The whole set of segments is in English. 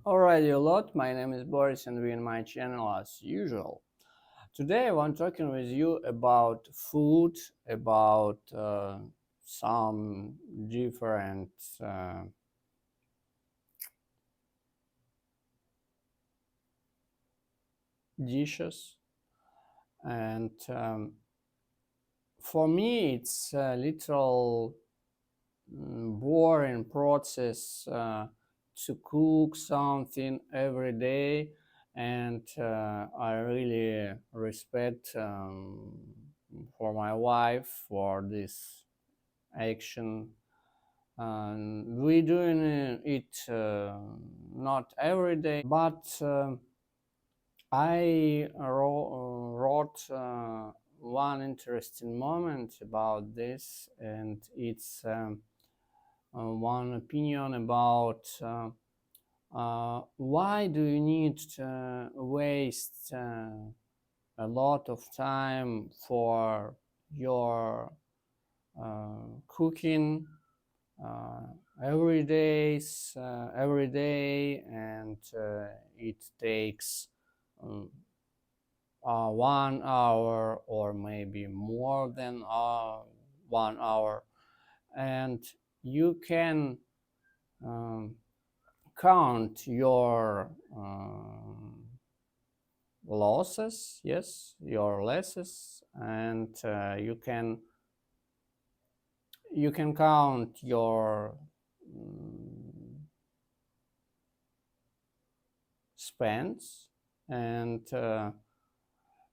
Alrighty a lot, my name is Boris and we're in my channel as usual. Today I want talking with you about food, about some different uh, dishes, and for me it's a little boring process to cook something every day, and I really respect for my wife for this action. We doing it not every day, but I wrote one interesting moment about this, and it's one opinion about why do you need to waste a lot of time for your cooking uh, every day, and it takes um, 1 hour or maybe more than 1 hour, and you can um, count your losses, yes, your losses, and you can count your um, spends, and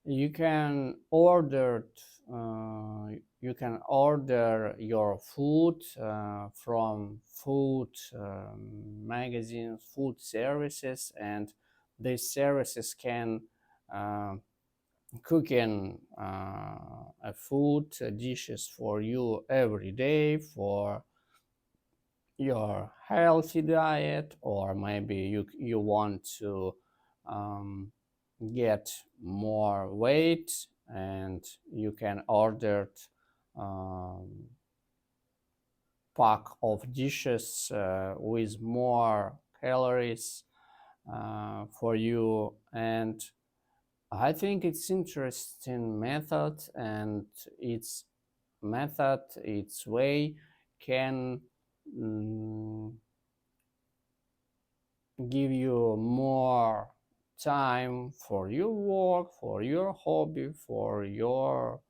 you can order you can order your food from food magazines, food services, and these services can uh, cooking a food dishes for you every day for your healthy diet, or maybe you want to um, get more weight, and you can order um, pack of dishes with more calories for you. And I think it's interesting method, and its its way can mm, give you more time for your work, for your hobby, for your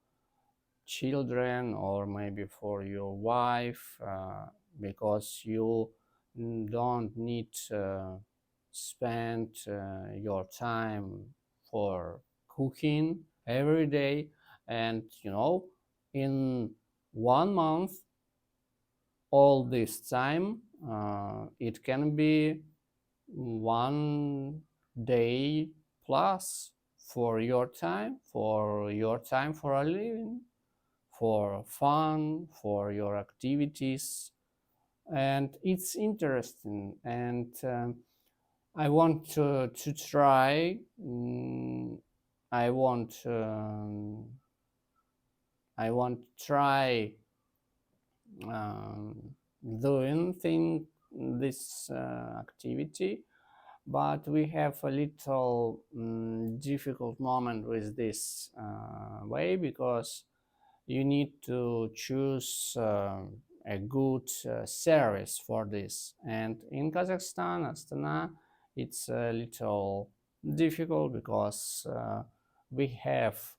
children, or maybe for your wife, because you don't need to spend your time for cooking every day. And in 1 month, all this time, it can be 1 day plus for your time for a living, for fun, for your activities. And it's interesting, and I want to try. I want I want to try um, doing this activity, but we have a little difficult moment with this way, because you need to choose a good service for this. And in Kazakhstan, Astana, it's a little difficult, because we have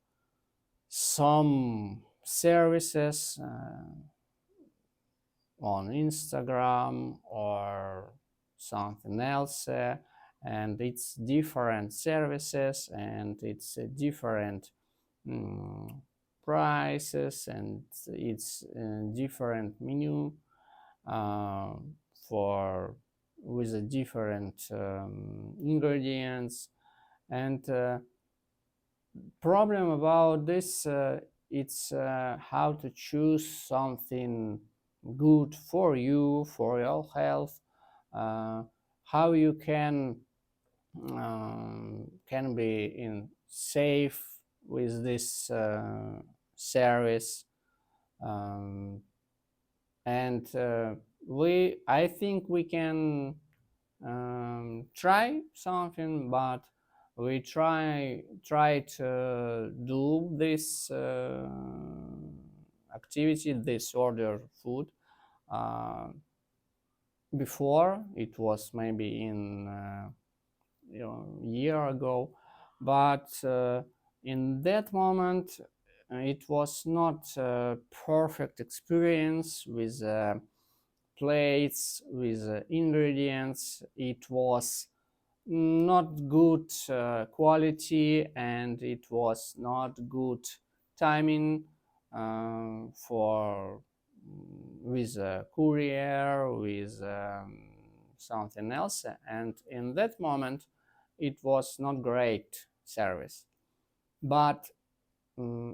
some services on Instagram or something else, and it's different services, and it's different mm, prices, and it's different menu uh, for with a different ingredients. And problem about this, it's how to choose something good for you, for your health, uh, how you can be in safe with this service. um, and I think we can try something, but we try to do this activity, this order food. uh, Before it was maybe in year ago, but in that moment it was not a perfect experience with plates, with ingredients. It was not good quality, and it was not good timing for with a courier, with something else. And in that moment it was not great service. But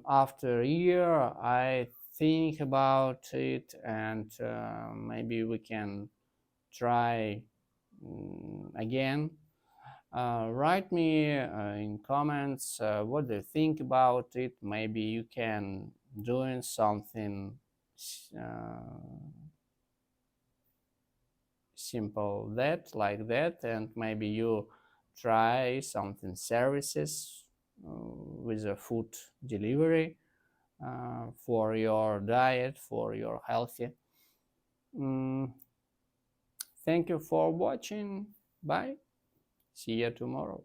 after a year I think about it, and maybe we can try again. Write me in comments what do you think about it. Maybe you can doing something uh, simple that like that, and maybe you try something services with a food delivery for your diet, for your healthy. mm, Thank you for watching. Bye. See you tomorrow.